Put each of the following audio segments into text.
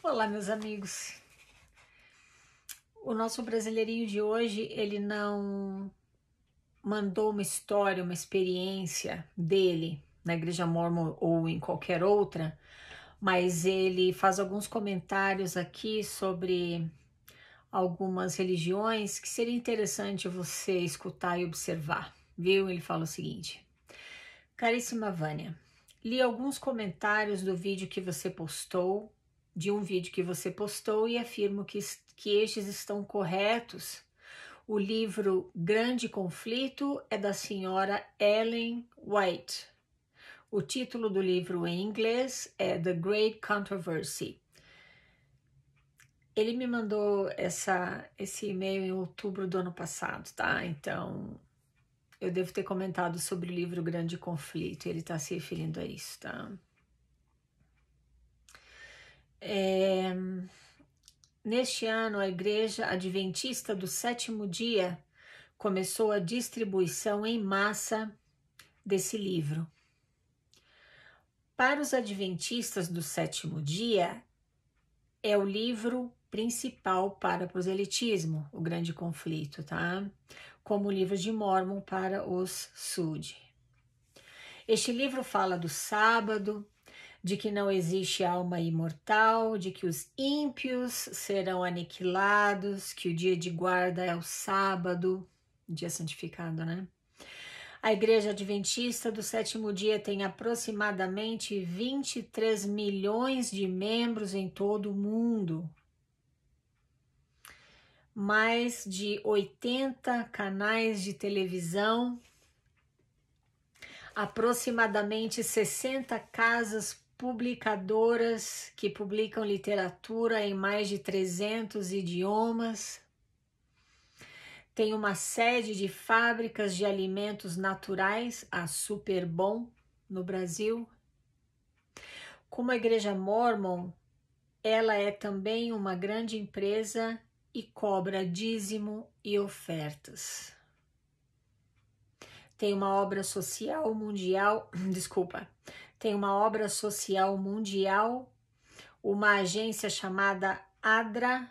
Olá, meus amigos. O nosso brasileirinho de hoje, ele não mandou uma história, uma experiência dele na Igreja Mórmon ou em qualquer outra, mas ele faz alguns comentários aqui sobre algumas religiões que seria interessante você escutar e observar, viu? Ele fala o seguinte: Caríssima Vânia, li alguns comentários do vídeo que você postou, de um vídeo que você postou, e afirmo que estes estão corretos. O livro Grande Conflito é da senhora Ellen White. O título do livro em inglês é The Great Controversy. Ele me mandou esse e-mail em outubro do ano passado, tá? Então, eu devo ter comentado sobre o livro Grande Conflito. Ele está se referindo a isso, tá? Neste ano, a Igreja Adventista do Sétimo Dia começou a distribuição em massa desse livro. Para os Adventistas do Sétimo Dia, é o livro principal para o proselitismo, o Grande Conflito, tá? Como o livro de Mórmon para os Sud. Este livro fala do sábado, de que não existe alma imortal, de que os ímpios serão aniquilados, que o dia de guarda é o sábado, dia santificado, né? A Igreja Adventista do Sétimo Dia tem aproximadamente 23 milhões de membros em todo o mundo. Mais de 80 canais de televisão, aproximadamente 60 casas publicadoras que publicam literatura em mais de 300 idiomas. Tem uma sede de fábricas de alimentos naturais, a Superbom, no Brasil. Como a Igreja Mórmon, ela é também uma grande empresa e cobra dízimo e ofertas. Tem uma obra social mundial, tem uma obra social mundial, uma agência chamada ADRA,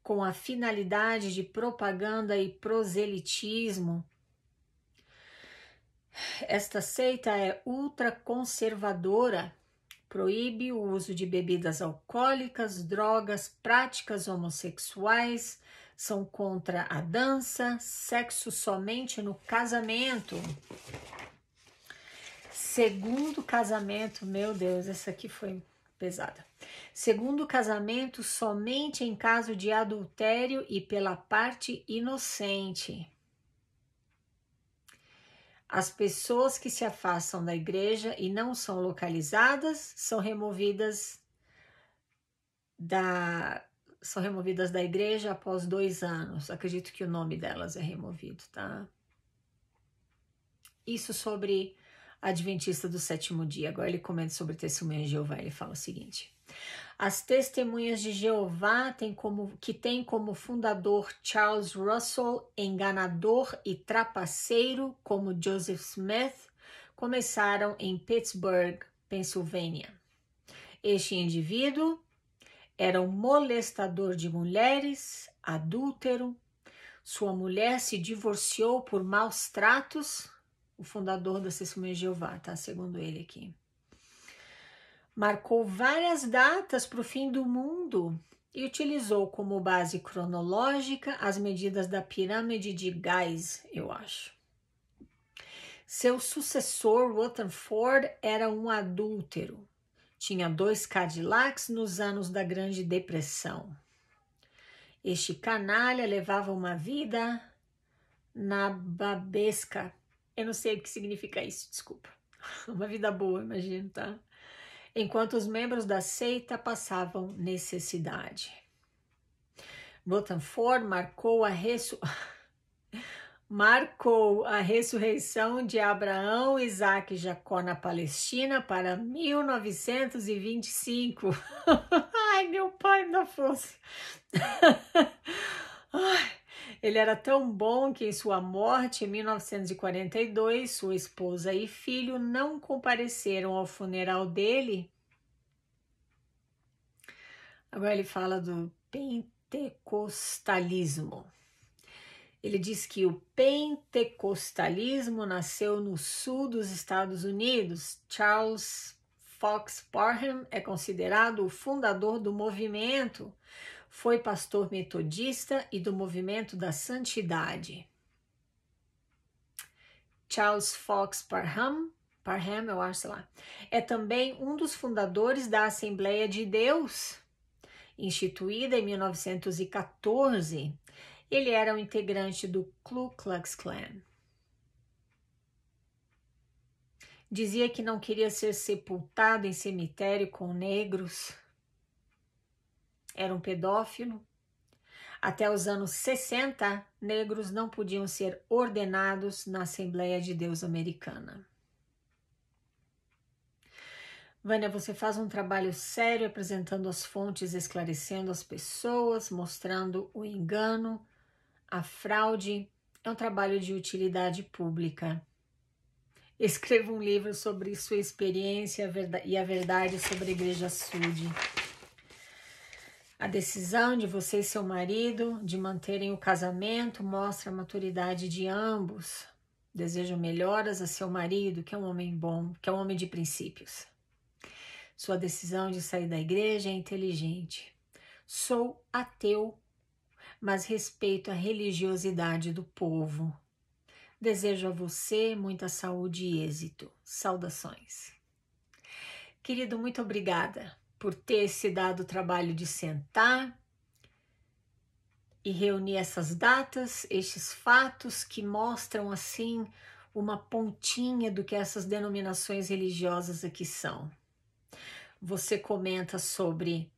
com a finalidade de propaganda e proselitismo. Esta seita é ultraconservadora, proíbe o uso de bebidas alcoólicas, drogas, práticas homossexuais, são contra a dança, sexo somente no casamento. Segundo casamento, meu Deus, essa aqui foi pesada. Segundo casamento, somente em caso de adultério e pela parte inocente. As pessoas que se afastam da igreja e não são localizadas são removidas da igreja após 2 anos. Acredito que o nome delas é removido, tá? Isso sobre Adventista do Sétimo Dia. Agora ele comenta sobre Testemunhas de Jeová. Ele fala o seguinte: as Testemunhas de Jeová que tem como fundador Charles Russell, enganador e trapaceiro como Joseph Smith, começaram em Pittsburgh, Pensilvânia. Este indivíduo era um molestador de mulheres, adúltero. Sua mulher se divorciou por maus tratos. O fundador das Testemunhas de Jeová, tá? Segundo ele aqui. Marcou várias datas para o fim do mundo e utilizou como base cronológica as medidas da pirâmide de Gais, eu acho. Seu sucessor, Rutherford, era um adúltero. Tinha 2 Cadillacs nos anos da Grande Depressão. Este canalha levava uma vida nababesca. Eu não sei o que significa isso, desculpa. Uma vida boa, imagino, tá? Enquanto os membros da seita passavam necessidade. Rutherford marcou a ressurreição de Abraão, Isaac e Jacó na Palestina para 1925. Ai, meu pai da força. Ele era tão bom que em sua morte, em 1942, sua esposa e filho não compareceram ao funeral dele. Agora ele fala do pentecostalismo. Ele diz que o pentecostalismo nasceu no sul dos Estados Unidos. Charles Fox Parham é considerado o fundador do movimento. Foi pastor metodista e do movimento da santidade. Charles Fox Parham, eu acho, sei lá, é também um dos fundadores da Assembleia de Deus, instituída em 1914. Ele era um integrante do Ku Klux Klan. Dizia que não queria ser sepultado em cemitério com negros. Era um pedófilo. Até os anos 60, negros não podiam ser ordenados na Assembleia de Deus americana. Vânia, você faz um trabalho sério apresentando as fontes, esclarecendo as pessoas, mostrando o engano, a fraude. É um trabalho de utilidade pública. Escreva um livro sobre sua experiência e a verdade sobre a Igreja Sud. A decisão de você e seu marido de manterem o casamento mostra a maturidade de ambos. Desejo melhoras a seu marido, que é um homem bom, que é um homem de princípios. Sua decisão de sair da igreja é inteligente. Sou ateu, mas respeito a religiosidade do povo. Desejo a você muita saúde e êxito. Saudações. Querido, muito obrigada por ter se dado o trabalho de sentar e reunir essas datas, estes fatos que mostram assim uma pontinha do que essas denominações religiosas aqui são. Você comenta sobre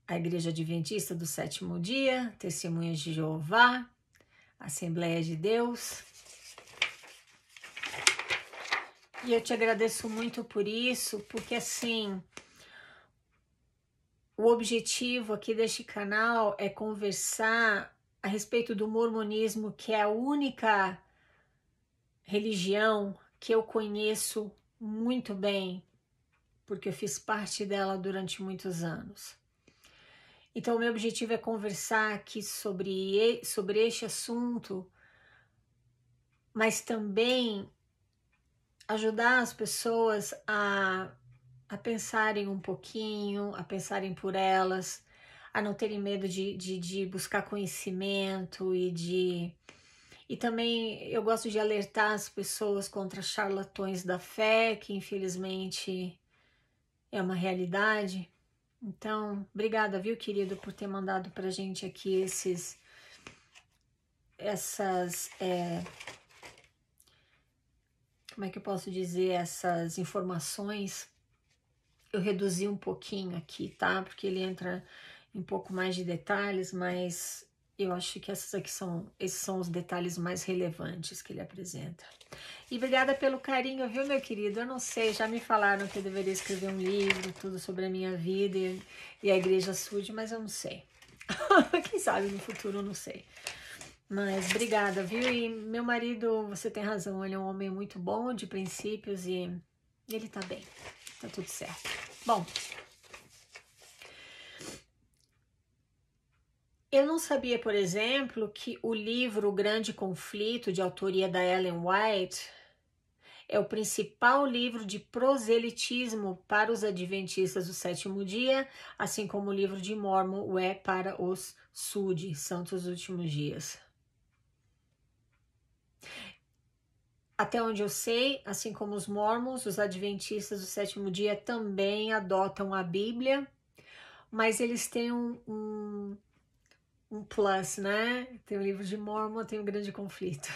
a Igreja Adventista do Sétimo Dia, Testemunhas de Jeová, Assembleia de Deus. E eu te agradeço muito por isso, porque assim, o objetivo aqui deste canal é conversar a respeito do mormonismo, que é a única religião que eu conheço muito bem, porque eu fiz parte dela durante muitos anos. Então, o meu objetivo é conversar aqui sobre este assunto, mas também ajudar as pessoas a pensarem um pouquinho, a pensarem por elas, a não terem medo de buscar conhecimento e também eu gosto de alertar as pessoas contra charlatões da fé, que infelizmente é uma realidade. Então, obrigada, viu, querido, por ter mandado pra gente aqui como é que eu posso dizer, essas informações. Eu reduzi um pouquinho aqui, tá? Porque ele entra em um pouco mais de detalhes, mas eu acho que esses são os detalhes mais relevantes que ele apresenta. E obrigada pelo carinho, viu, meu querido? Eu não sei, já me falaram que eu deveria escrever um livro, tudo sobre a minha vida e a Igreja Sud, mas eu não sei. Quem sabe no futuro, eu não sei. Mas obrigada, viu? E meu marido, você tem razão, ele é um homem muito bom, de princípios e ele tá bem, tá tudo certo. Bom, eu não sabia, por exemplo, que o livro O Grande Conflito, de autoria da Ellen White, é o principal livro de proselitismo para os adventistas do sétimo dia, assim como o livro de Mormon o é para os Sud, Santos dos Últimos Dias. Até onde eu sei, assim como os Mormons, os adventistas do sétimo dia também adotam a Bíblia, mas eles têm um plus, né? Tem o livro de Mormon, tem o Grande Conflito.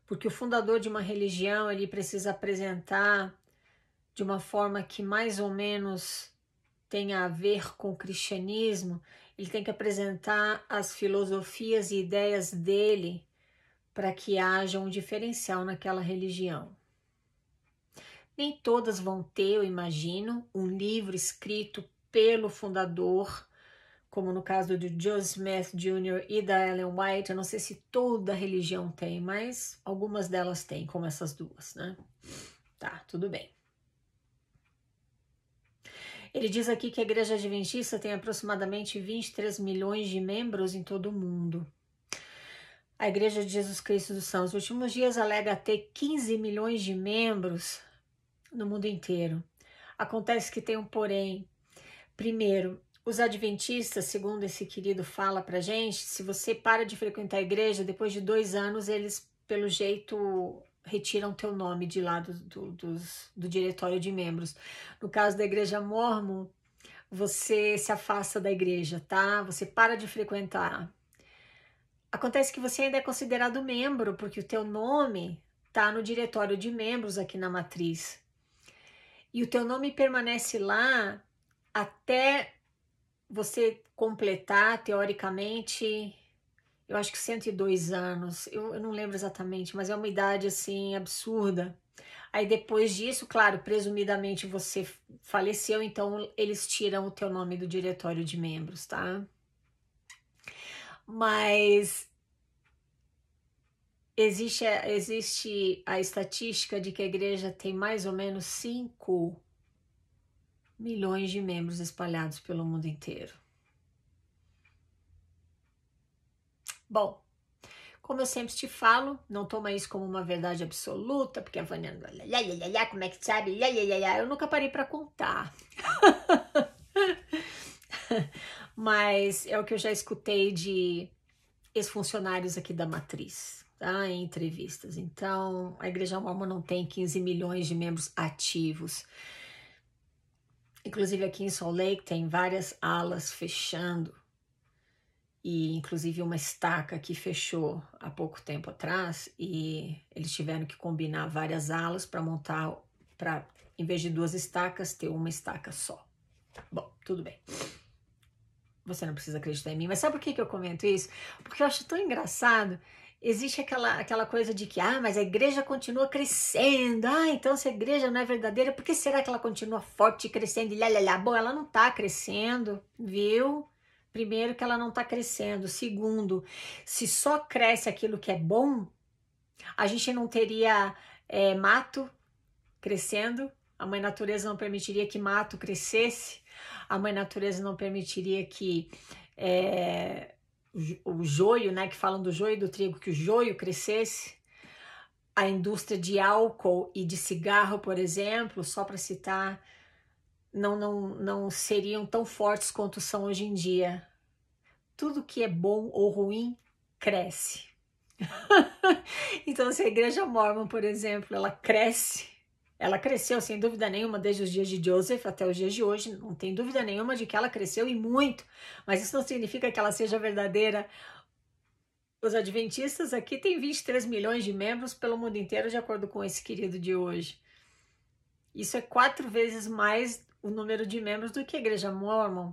Porque o fundador de uma religião, ele precisa apresentar de uma forma que mais ou menos tenha a ver com o cristianismo, ele tem que apresentar as filosofias e ideias dele para que haja um diferencial naquela religião. Nem todas vão ter, eu imagino, um livro escrito pelo fundador como no caso do Joseph Smith Jr. e da Ellen White. Eu não sei se toda religião tem, mas algumas delas têm, como essas duas, né? Tá, tudo bem. Ele diz aqui que a Igreja Adventista tem aproximadamente 23 milhões de membros em todo o mundo. A Igreja de Jesus Cristo dos Santos dos Últimos Dias alega ter 15 milhões de membros no mundo inteiro. Acontece que tem um porém. Primeiro, os adventistas, segundo esse querido fala pra gente, se você para de frequentar a igreja, depois de 2 anos, eles, pelo jeito, retiram teu nome de lá do diretório de membros. No caso da igreja Mórmon, você se afasta da igreja, tá? Você para de frequentar. Acontece que você ainda é considerado membro, porque o teu nome tá no diretório de membros aqui na matriz. E o teu nome permanece lá até você completar, teoricamente, eu acho que 102 anos, eu não lembro exatamente, mas é uma idade assim absurda. Aí depois disso, claro, presumidamente você faleceu, então eles tiram o teu nome do diretório de membros, tá? Mas existe a estatística de que a igreja tem mais ou menos 5 milhões de membros espalhados pelo mundo inteiro. Bom, como eu sempre te falo, não toma isso como uma verdade absoluta, porque a Vânia, como é que sabe? Eu nunca parei para contar. Mas é o que eu já escutei de ex-funcionários aqui da matriz, tá? Em entrevistas. Então, a Igreja Mórmon não tem 15 milhões de membros ativos. Inclusive aqui em Salt Lake tem várias alas fechando. E inclusive uma estaca que fechou há pouco tempo atrás e eles tiveram que combinar várias alas para montar, para em vez de 2 estacas, ter uma estaca só. Bom, tudo bem. Você não precisa acreditar em mim, mas sabe por que eu comento isso? Porque eu acho tão engraçado. Existe aquela coisa de que, mas a igreja continua crescendo. Então se a igreja não é verdadeira, por que será que ela continua forte e crescendo? Bom, ela não está crescendo, viu? Primeiro, que ela não está crescendo. Segundo, se só cresce aquilo que é bom, a gente não teria mato crescendo. A mãe natureza não permitiria que mato crescesse. A mãe natureza não permitiria que o joio, né? Que falam do joio e do trigo, que o joio crescesse. A indústria de álcool e de cigarro, por exemplo, só para citar, não seriam tão fortes quanto são hoje em dia. Tudo que é bom ou ruim cresce. Então, se a Igreja Mórmon, por exemplo, ela cresce, ela cresceu sem dúvida nenhuma desde os dias de Joseph até os dias de hoje, não tem dúvida nenhuma de que ela cresceu e muito, mas isso não significa que ela seja verdadeira. Os adventistas aqui têm 23 milhões de membros pelo mundo inteiro, de acordo com esse querido de hoje. Isso é 4 vezes mais o número de membros do que a Igreja Mórmon.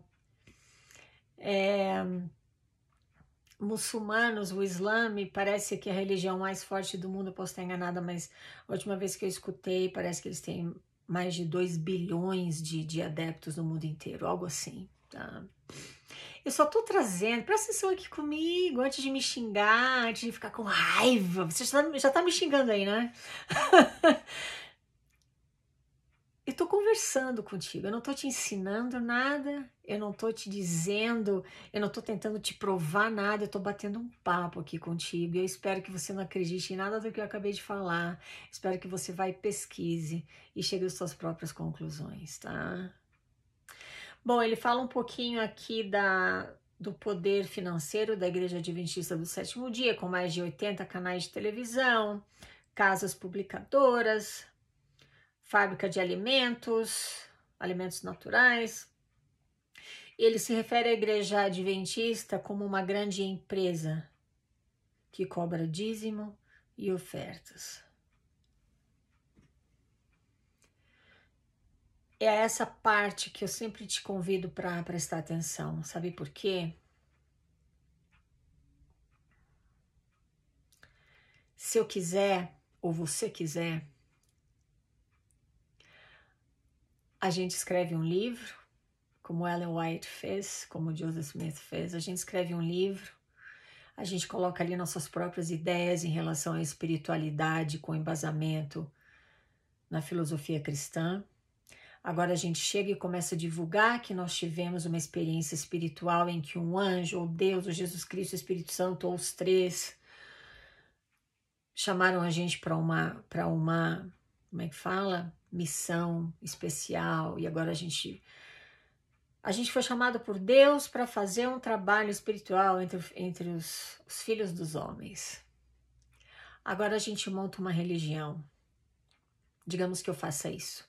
Muçulmanos, o Islã, me parece que é a religião mais forte do mundo, eu posso estar enganada, mas a última vez que eu escutei, parece que eles têm mais de 2 bilhões de adeptos no mundo inteiro, algo assim, tá? Eu só tô trazendo, presta atenção aqui comigo, antes de me xingar, antes de ficar com raiva, você já tá me xingando aí, né? Eu tô conversando contigo, eu não tô te ensinando nada, eu não tô te dizendo, eu não tô tentando te provar nada, eu tô batendo um papo aqui contigo. Eu espero que você não acredite em nada do que eu acabei de falar. Espero que você vá e pesquise e chegue às suas próprias conclusões, tá? Bom, ele fala um pouquinho aqui do poder financeiro da Igreja Adventista do Sétimo Dia, com mais de 80 canais de televisão, casas publicadoras, fábrica de alimentos naturais. Ele se refere à Igreja Adventista como uma grande empresa que cobra dízimo e ofertas. É essa parte que eu sempre te convido para prestar atenção. Sabe por quê? Se eu quiser, ou você quiser, a gente escreve um livro como Ellen White fez, como Joseph Smith fez. A gente escreve um livro, a gente coloca ali nossas próprias ideias em relação à espiritualidade com embasamento na filosofia cristã. Agora a gente chega e começa a divulgar que nós tivemos uma experiência espiritual em que um anjo, ou Deus, ou Jesus Cristo, o Espírito Santo, ou os três, chamaram a gente para uma, como é que fala? Missão especial. E agora a gente foi chamado por Deus para fazer um trabalho espiritual entre os filhos dos homens. Agora a gente monta uma religião. Digamos que eu faça isso.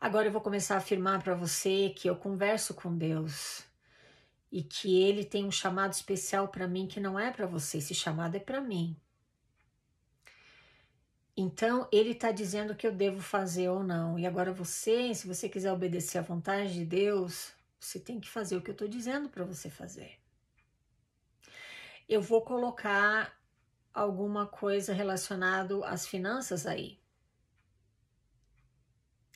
Agora eu vou começar a afirmar para você que eu converso com Deus e que Ele tem um chamado especial para mim que não é para você, esse chamado é para mim. Então Ele está dizendo o que eu devo fazer ou não. E agora você, se você quiser obedecer à vontade de Deus, você tem que fazer o que eu estou dizendo para você fazer. Eu vou colocar alguma coisa relacionada às finanças aí.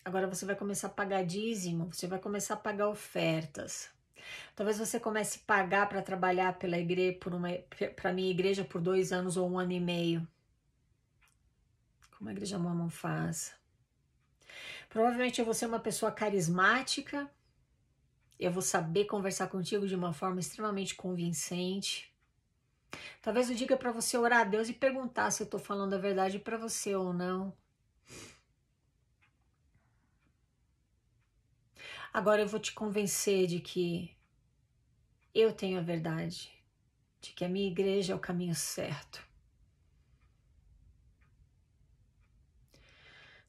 Agora você vai começar a pagar dízimo, você vai começar a pagar ofertas. Talvez você comece a pagar para trabalhar pela igreja, para minha igreja por 2 anos ou 1 ano e meio. Como a igreja mormon faz. Provavelmente eu vou ser uma pessoa carismática. Eu vou saber conversar contigo de uma forma extremamente convincente. Talvez eu diga para você orar a Deus e perguntar se eu estou falando a verdade para você ou não. Agora eu vou te convencer de que eu tenho a verdade, de que a minha igreja é o caminho certo.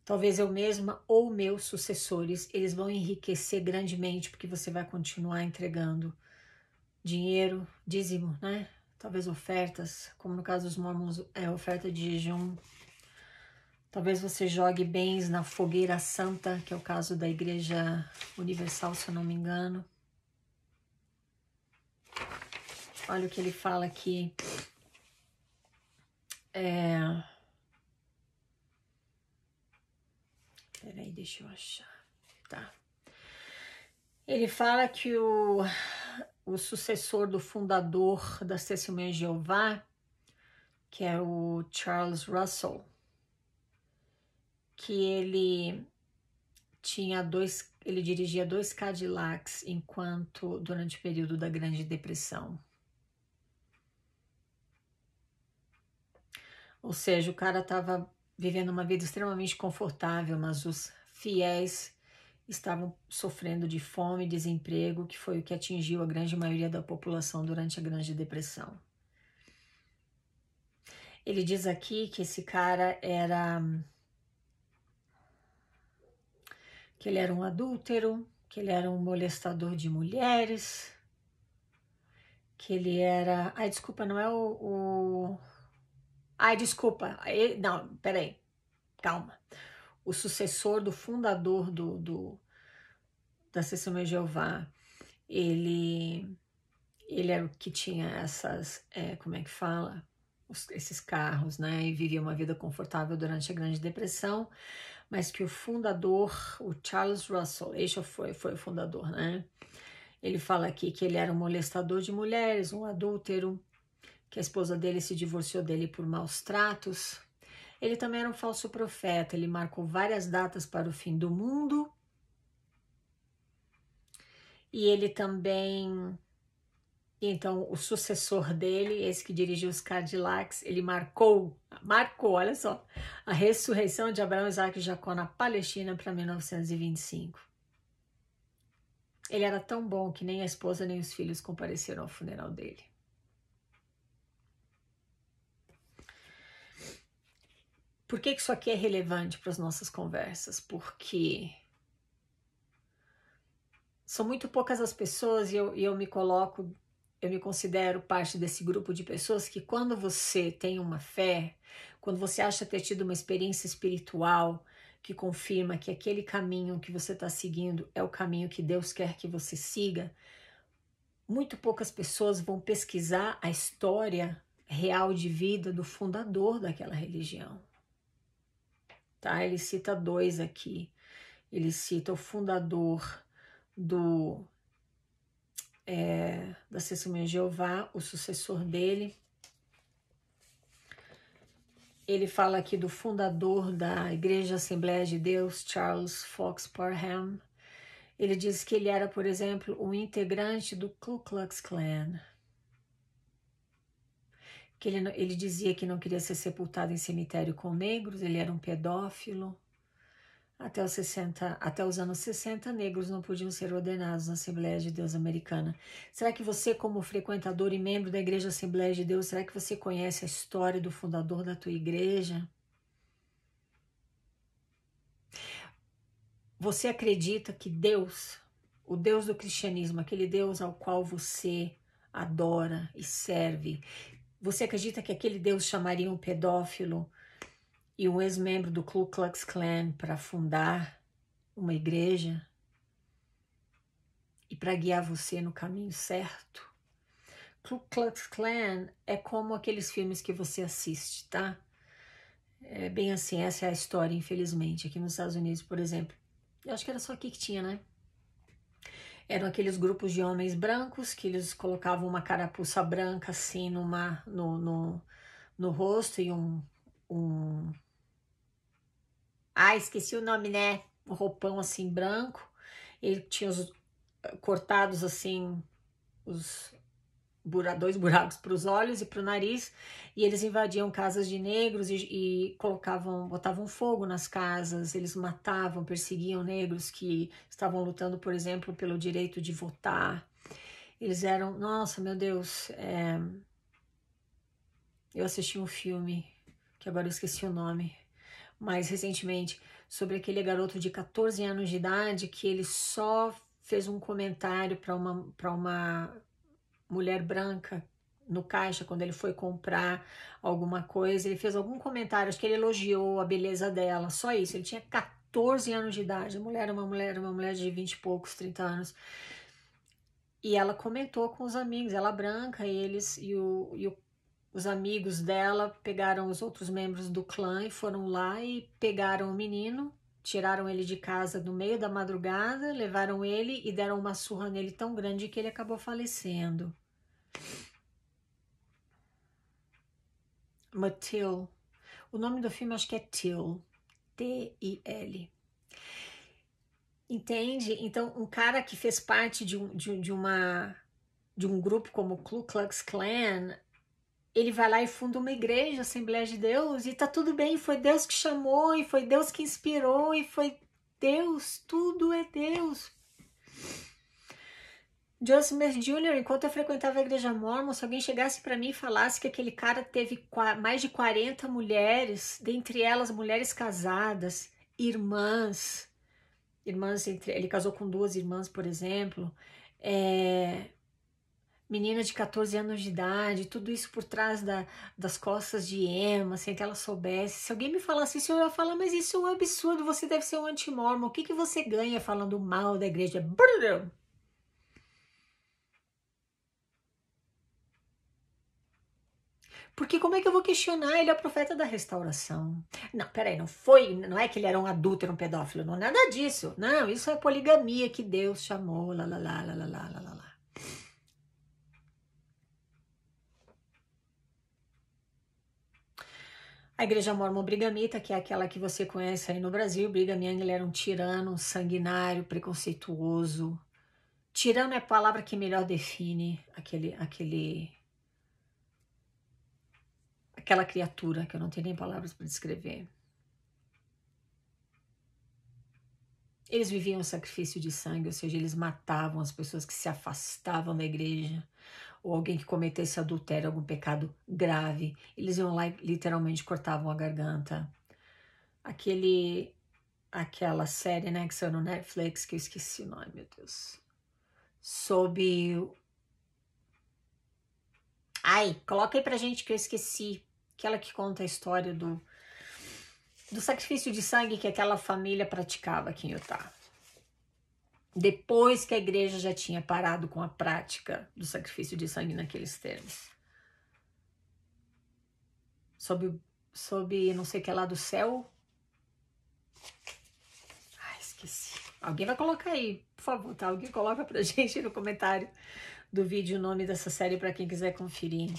Talvez eu mesma ou meus sucessores, eles vão enriquecer grandemente porque você vai continuar entregando dinheiro, dízimo, né? Talvez ofertas, como no caso dos mormons, oferta de jejum. Talvez você jogue bens na fogueira santa, que é o caso da Igreja Universal, se eu não me engano. Olha o que ele fala aqui. Peraí, deixa eu achar. Tá. Ele fala que o sucessor do fundador das Testemunhas de Jeová, que é o Charles Russell, que ele dirigia 2 Cadillacs durante o período da Grande Depressão. Ou seja, o cara estava vivendo uma vida extremamente confortável, mas os fiéis estavam sofrendo de fome e desemprego, que foi o que atingiu a grande maioria da população durante a Grande Depressão. Ele diz aqui que esse cara que ele era um adúltero, que ele era um molestador de mulheres, que ele era... Ai, desculpa, não é Ai, desculpa. Não, peraí. Calma. O sucessor do fundador da Testemunha de Jeová, ele era o que tinha essas... como é que fala? Esses carros, né? E vivia uma vida confortável durante a Grande Depressão, mas que o fundador, o Charles Russell, este foi o fundador, né? Ele fala aqui que ele era um molestador de mulheres, um adúltero, que a esposa dele se divorciou dele por maus tratos. Ele também era um falso profeta, ele marcou várias datas para o fim do mundo. E ele também... Então, o sucessor dele, esse que dirigiu os Cadillacs, ele marcou, olha só, a ressurreição de Abraão, Isaac e Jacó na Palestina para 1925. Ele era tão bom que nem a esposa nem os filhos compareceram ao funeral dele. Por que isso aqui é relevante para as nossas conversas? Porque são muito poucas as pessoas e eu me considero parte desse grupo de pessoas que quando você tem uma fé, quando você acha ter tido uma experiência espiritual que confirma que aquele caminho que você está seguindo é o caminho que Deus quer que você siga, muito poucas pessoas vão pesquisar a história real de vida do fundador daquela religião. Tá? Ele cita 2 aqui. Ele cita o fundador do das Testemunhas de Jeová, o sucessor dele. Ele fala aqui do fundador da Igreja Assembleia de Deus, Charles Fox Parham. Ele diz que ele era, por exemplo, um integrante do Ku Klux Klan. Que ele dizia que não queria ser sepultado em cemitério com negros, ele era um pedófilo. Até os anos 60, negros não podiam ser ordenados na Assembleia de Deus americana. Será que você, como frequentador e membro da Igreja Assembleia de Deus, será que você conhece a história do fundador da tua igreja? Você acredita que Deus, o Deus do cristianismo, aquele Deus ao qual você adora e serve, você acredita que aquele Deus chamaria um pedófilo e um ex-membro do Ku Klux Klan para fundar uma igreja e para guiar você no caminho certo? Ku Klux Klan é como aqueles filmes que você assiste, tá? É bem assim, essa é a história, infelizmente. Aqui nos Estados Unidos, por exemplo, eu acho que era só aqui que tinha, né? Eram aqueles grupos de homens brancos que eles colocavam uma carapuça branca assim no rosto e esqueci o nome, né? Um roupão assim branco. Ele tinha os cortados assim, dois buracos para os olhos e para o nariz, e eles invadiam casas de negros e botavam fogo nas casas, eles matavam, perseguiam negros que estavam lutando, por exemplo, pelo direito de votar. Eles eram, nossa, meu Deus, eu assisti um filme, que agora eu esqueci o nome, mais recentemente, sobre aquele garoto de 14 anos de idade que ele só fez um comentário para uma mulher branca no caixa, quando ele foi comprar alguma coisa, ele fez algum comentário, acho que ele elogiou a beleza dela, só isso. Ele tinha 14 anos de idade, a mulher era uma mulher de 20 e poucos, 30 anos. E ela comentou com os amigos, ela branca, os amigos dela pegaram os outros membros do clã e foram lá e pegaram o menino, tiraram ele de casa no meio da madrugada, levaram ele e deram uma surra nele tão grande que ele acabou falecendo. Till. O nome do filme acho que é Till. T-I-L. Entende? Então, um cara que fez parte de um grupo como o Ku Klux Klan, ele vai lá e funda uma igreja, Assembleia de Deus, e tá tudo bem, foi Deus que chamou, e foi Deus que inspirou, e foi Deus, tudo é Deus. Joseph Smith Jr., enquanto eu frequentava a igreja mormon, se alguém chegasse para mim e falasse que aquele cara teve mais de 40 mulheres, dentre elas mulheres casadas, irmãs ele casou com 2 irmãs, por exemplo, menina de 14 anos de idade, tudo isso por trás das costas de Emma, sem que ela soubesse. Se alguém me falasse isso, eu ia falar, mas isso é um absurdo, você deve ser um anti-mormon, o que você ganha falando mal da igreja? Porque como é que eu vou questionar? Ele é o profeta da restauração. Não, peraí, não é que ele era um adúltero, um pedófilo, não, nada disso. Não, isso é poligamia que Deus chamou, lá, lá, lá, lá, lá, lá, lá, lá. A igreja mormon brigamita, que é aquela que você conhece aí no Brasil, Brigham Young, ele era um tirano, um sanguinário, preconceituoso. Tirano é a palavra que melhor define aquela criatura, que eu não tenho nem palavras para descrever. Eles viviam o sacrifício de sangue, ou seja, eles matavam as pessoas que se afastavam da igreja, ou alguém que cometesse adultério, algum pecado grave. Eles iam lá e literalmente cortavam a garganta. Aquela série, né, que saiu no Netflix, que eu esqueci o nome, meu Deus. Coloca aí pra gente que eu esqueci. Aquela que conta a história do sacrifício de sangue que aquela família praticava aqui em Utah. Depois que a igreja já tinha parado com a prática do sacrifício de sangue naqueles termos. Sob não sei o que lá do céu. Esqueci. Alguém vai colocar aí. Por favor, tá? Alguém coloca pra gente no comentário do vídeo o nome dessa série para quem quiser conferir.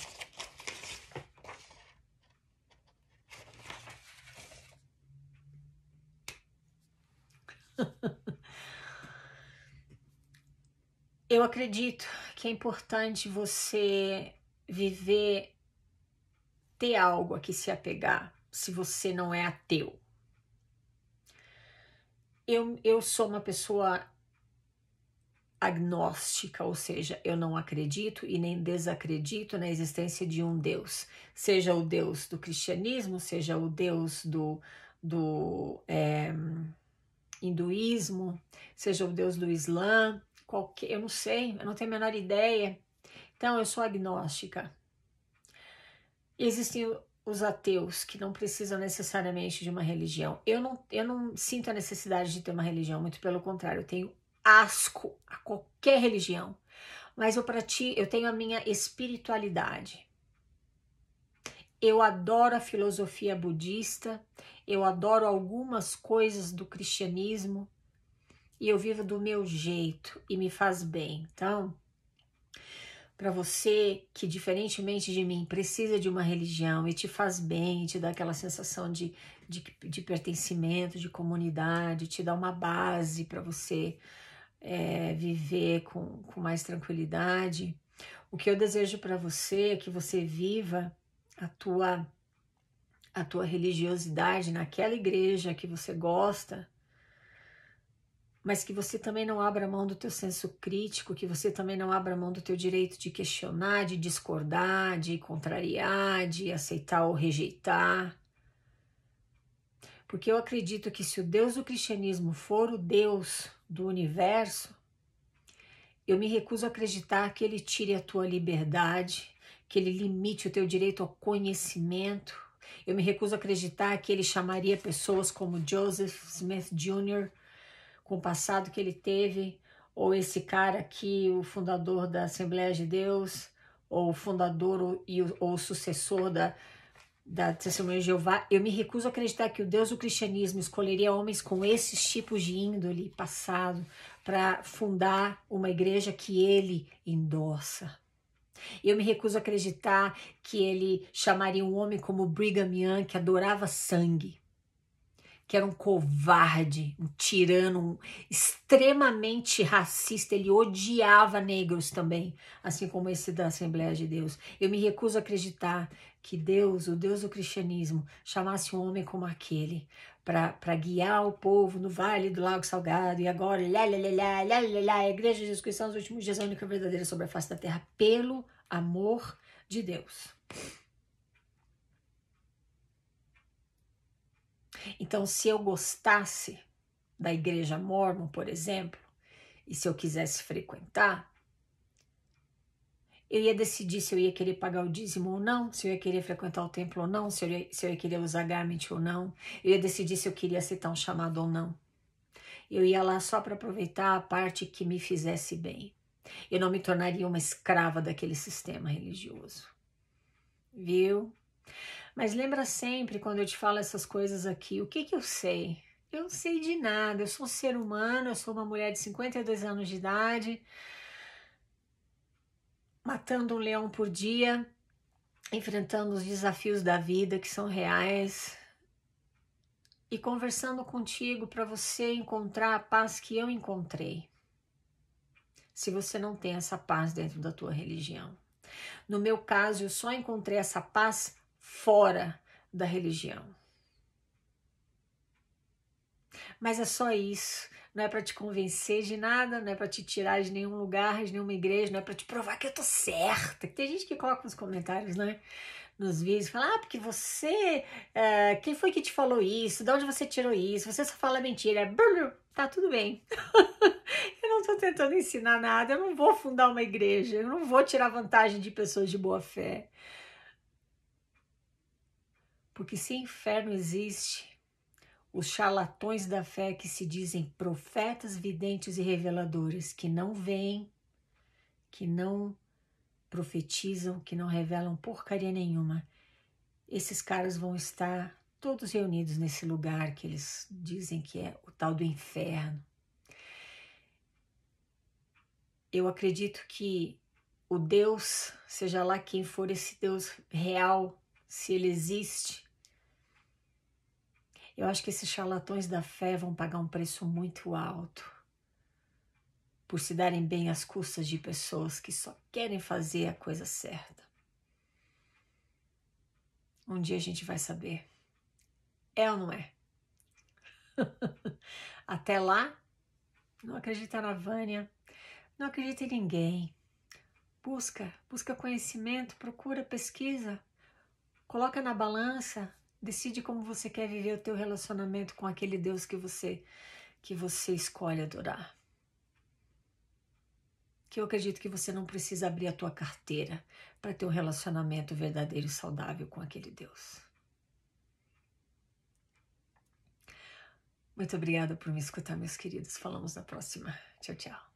Eu acredito que é importante você viver, ter algo a que se apegar, se você não é ateu. Eu sou uma pessoa agnóstica, ou seja, eu não acredito e nem desacredito na existência de um Deus, seja o Deus do cristianismo, seja o Deus do hinduísmo, seja o Deus do Islã, qualquer, eu não sei, eu não tenho a menor ideia. Então eu sou agnóstica. Existem os ateus que não precisam necessariamente de uma religião. Eu não sinto a necessidade de ter uma religião, muito pelo contrário, eu tenho asco a qualquer religião, mas eu tenho a minha espiritualidade. Eu adoro a filosofia budista, eu adoro algumas coisas do cristianismo e eu vivo do meu jeito e me faz bem. Então, para você que, diferentemente de mim, precisa de uma religião e te faz bem, te dá aquela sensação de pertencimento, de comunidade, te dá uma base para você viver com mais tranquilidade. O que eu desejo para você é que você viva a tua religiosidade naquela igreja que você gosta, mas que você também não abra mão do teu senso crítico, que você também não abra mão do teu direito de questionar, de discordar, de contrariar, de aceitar ou rejeitar. Porque eu acredito que se o Deus do cristianismo for o Deus do universo, eu me recuso a acreditar que ele tire a tua liberdade, que ele limite o teu direito ao conhecimento. Eu me recuso a acreditar que ele chamaria pessoas como Joseph Smith Jr., com o passado que ele teve, ou esse cara aqui, o fundador da Assembleia de Deus, ou o fundador ou o sucessor da Testemunha de Jeová. Eu me recuso a acreditar que o Deus do cristianismo escolheria homens com esses tipos de índole passado para fundar uma igreja que ele endossa. Eu me recuso a acreditar que ele chamaria um homem como Brigham Young, que adorava sangue, que era um covarde, um tirano, extremamente racista. Ele odiava negros também, assim como esse da Assembleia de Deus. Eu me recuso a acreditar que Deus, o Deus do cristianismo, chamasse um homem como aquele para guiar o povo no Vale do Lago Salgado e agora, a Igreja de Jesus Cristo nos últimos dias é a única verdadeira sobre a face da terra, pelo amor de Deus. Então, se eu gostasse da igreja mórmon, por exemplo, e se eu quisesse frequentar, eu ia decidir se eu ia querer pagar o dízimo ou não, se eu ia querer frequentar o templo ou não, se eu ia querer usar garment ou não, eu ia decidir se eu queria aceitar um chamado ou não. Eu ia lá só para aproveitar a parte que me fizesse bem. Eu não me tornaria uma escrava daquele sistema religioso. Viu? Mas lembra sempre, quando eu te falo essas coisas aqui, o que eu sei? Eu não sei de nada, eu sou um ser humano, eu sou uma mulher de 52 anos de idade, matando um leão por dia, enfrentando os desafios da vida que são reais e conversando contigo para você encontrar a paz que eu encontrei. Se você não tem essa paz dentro da tua religião. No meu caso, eu só encontrei essa paz fora da religião. Mas é só isso. Não é para te convencer de nada, não é para te tirar de nenhum lugar, de nenhuma igreja, não é para te provar que eu tô certa. Tem gente que coloca nos comentários, né? Nos vídeos, fala, porque você... quem foi que te falou isso? De onde você tirou isso? Você só fala mentira. Tá tudo bem. Eu não tô tentando ensinar nada, eu não vou fundar uma igreja, eu não vou tirar vantagem de pessoas de boa fé. Porque se inferno existe, os charlatões da fé que se dizem profetas, videntes e reveladores, que não veem, que não profetizam, que não revelam porcaria nenhuma, esses caras vão estar todos reunidos nesse lugar que eles dizem que é o tal do inferno. Eu acredito que o Deus, seja lá quem for esse Deus real, se ele existe, eu acho que esses charlatões da fé vão pagar um preço muito alto por se darem bem às custas de pessoas que só querem fazer a coisa certa. Um dia a gente vai saber. É ou não é? Até lá, não acredita na Vânia, não acredita em ninguém. Busca conhecimento, procura, pesquisa, coloca na balança, decide como você quer viver o teu relacionamento com aquele Deus que você escolhe adorar. Que eu acredito que você não precisa abrir a tua carteira para ter um relacionamento verdadeiro e saudável com aquele Deus. Muito obrigada por me escutar, meus queridos. Falamos na próxima. Tchau, tchau.